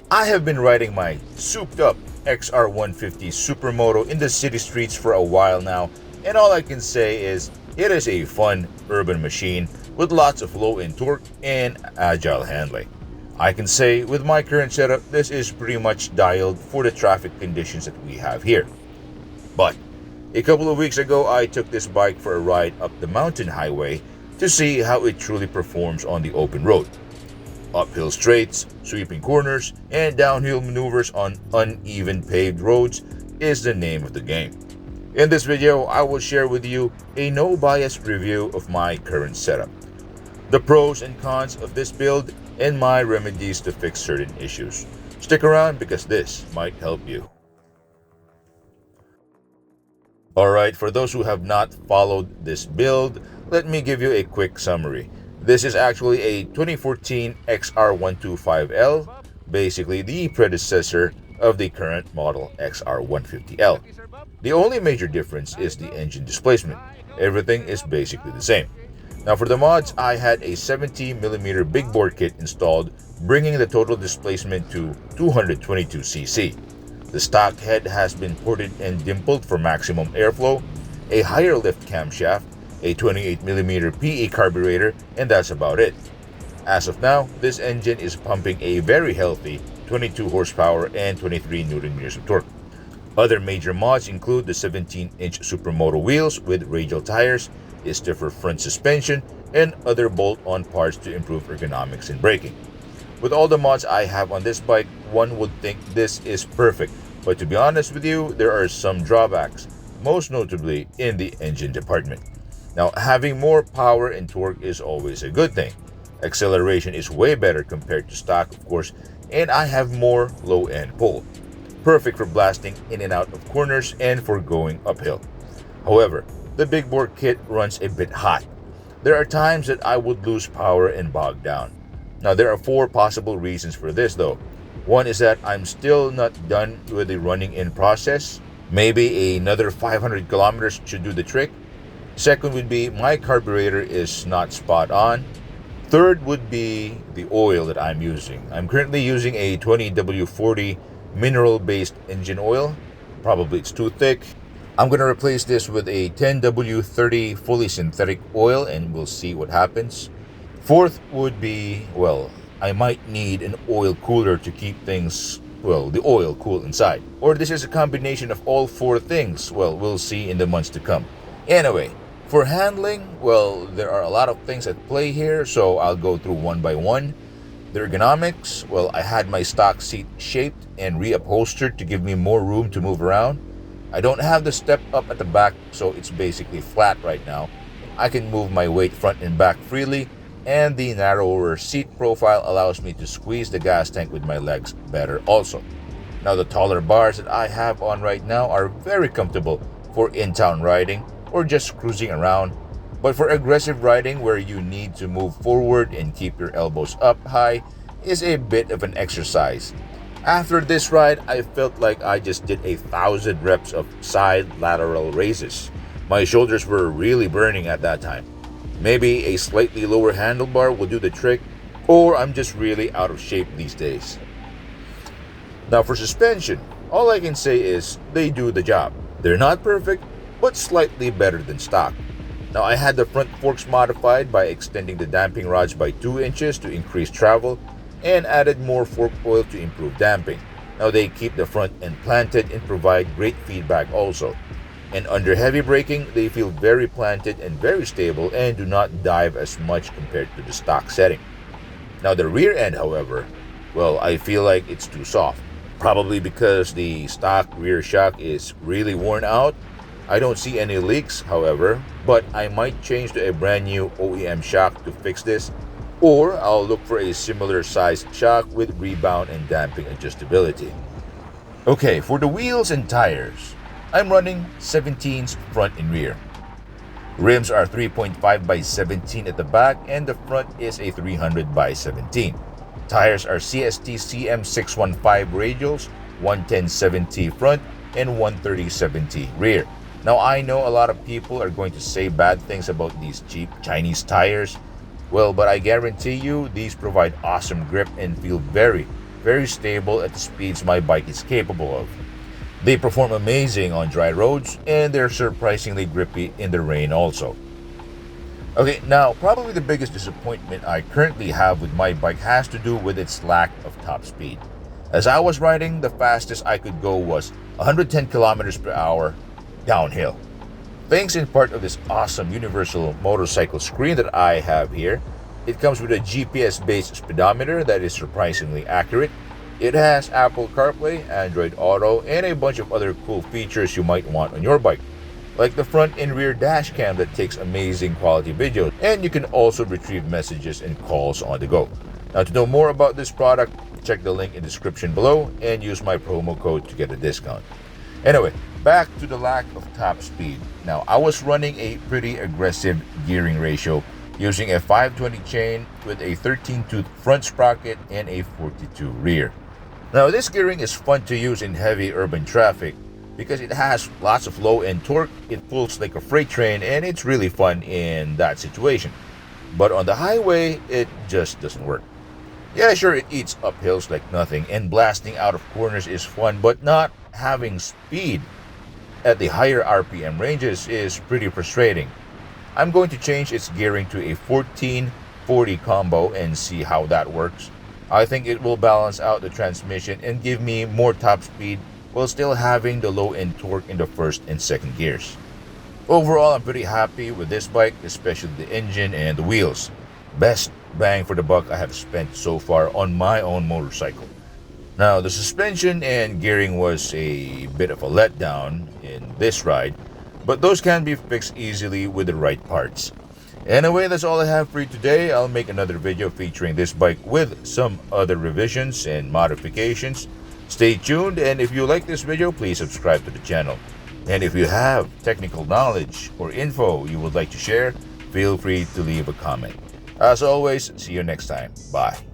I have been riding my souped up XR150 Supermoto in the city streets for a while now, and all I can say is it is a fun urban machine with lots of low-end torque and agile handling. I can say with my current setup, this is pretty much dialed for the traffic conditions that we have here. But a couple of weeks ago, I took this bike for a ride up the mountain highway to see how it truly performs on the open road. Uphill straights, sweeping corners, and downhill maneuvers on uneven paved roads is the name of the game. In this video, I will share with you a no-bias review of my current setup, the pros and cons of this build, and my remedies to fix certain issues. Stick around because this might help you. Alright, for those who have not followed this build, let me give you a quick summary. This is actually a 2014 XR125L, basically the predecessor of the current model XR150L. The only major difference is the engine displacement. Everything is basically the same. Now for the mods, I had a 70mm big bore kit installed, bringing the total displacement to 222cc. The stock head has been ported and dimpled for maximum airflow, a higher lift camshaft, a 28mm PE carburetor, and that's about it. As of now, this engine is pumping a very healthy 22 horsepower and 23 Nm of torque. Other major mods include the 17-inch Supermoto wheels with radial tires, a stiffer front suspension, and other bolt-on parts to improve ergonomics and braking. With all the mods I have on this bike, one would think this is perfect, but to be honest with you, there are some drawbacks, most notably in the engine department. Now, having more power and torque is always a good thing. Acceleration is way better compared to stock, of course, and I have more low-end pull. Perfect for blasting in and out of corners and for going uphill. However, the big bore kit runs a bit hot. There are times that I would lose power and bog down. Now, there are 4 possible reasons for this though. One is that I'm still not done with the running in process. Maybe another 500 kilometers should do the trick. Second would be my carburetor is not spot on. Third would be the oil that I'm using. I'm currently using a 20W40 mineral-based engine oil. Probably it's too thick. I'm going to replace this with a 10W30 fully synthetic oil and we'll see what happens. Fourth would be, well, I might need an oil cooler to keep things, well, the oil cool inside. Or this is a combination of all 4 things. Well, we'll see in the months to come. Anyway, for handling, well, there are a lot of things at play here, so I'll go through one by one. The ergonomics, well, I had my stock seat shaped and reupholstered to give me more room to move around. I don't have the step up at the back, so it's basically flat right now. I can move my weight front and back freely, and the narrower seat profile allows me to squeeze the gas tank with my legs better also. Now the taller bars that I have on right now are very comfortable for in-town riding or just cruising around, but for aggressive riding where you need to move forward and keep your elbows up high is a bit of an exercise. After this ride, I felt like I just did 1,000 reps of side lateral raises. My shoulders were really burning at that time. Maybe a slightly lower handlebar will do the trick, or I'm just really out of shape these days. Now for suspension, all I can say is they do the job. They're not perfect, but slightly better than stock. Now I had the front forks modified by extending the damping rods by 2 inches to increase travel and added more fork oil to improve damping. Now they keep the front end planted and provide great feedback also. And under heavy braking, they feel very planted and very stable and do not dive as much compared to the stock setting. Now the rear end, however, well, I feel like it's too soft. Probably because the stock rear shock is really worn out. I don't see any leaks, however, but I might change to a brand new OEM shock to fix this, or I'll look for a similar sized shock with rebound and damping adjustability. Okay, for the wheels and tires, I'm running 17s front and rear. Rims are 3.5 by 17 at the back and the front is a 300 by 17. Tires are CST CM615 radials, 110/70 front and 130/70 rear. Now I know a lot of people are going to say bad things about these cheap Chinese tires. Well, but I guarantee you these provide awesome grip and feel very, very stable at the speeds my bike is capable of. They perform amazing on dry roads, and they're surprisingly grippy in the rain also. Okay, now probably the biggest disappointment I currently have with my bike has to do with its lack of top speed. As I was riding, the fastest I could go was 110 kilometers per hour downhill. Thanks in part of this awesome universal motorcycle screen that I have here, it comes with a GPS-based speedometer that is surprisingly accurate. It has Apple CarPlay, Android Auto, and a bunch of other cool features you might want on your bike, like the front and rear dash cam that takes amazing quality video, and you can also retrieve messages and calls on the go. Now, to know more about this product, check the link in the description below and use my promo code to get a discount. Anyway, back to the lack of top speed. Now, I was running a pretty aggressive gearing ratio using a 520 chain with a 13-tooth front sprocket and a 42 rear. Now, this gearing is fun to use in heavy urban traffic because it has lots of low-end torque, it pulls like a freight train, and it's really fun in that situation. But on the highway, it just doesn't work. Yeah, sure, it eats up hills like nothing, and blasting out of corners is fun, but not having speed at the higher RPM ranges is pretty frustrating. I'm going to change its gearing to a 14-40 combo and see how that works. I think it will balance out the transmission and give me more top speed while still having the low-end torque in the first and second gears. Overall, I'm pretty happy with this bike, especially the engine and the wheels. Best bang for the buck I have spent so far on my own motorcycle. Now, the suspension and gearing was a bit of a letdown in this ride, but those can be fixed easily with the right parts. Anyway, that's all I have for you today. I'll make another video featuring this bike with some other revisions and modifications. Stay tuned, and if you like this video, please subscribe to the channel. And if you have technical knowledge or info you would like to share, feel free to leave a comment. As always, see you next time. Bye.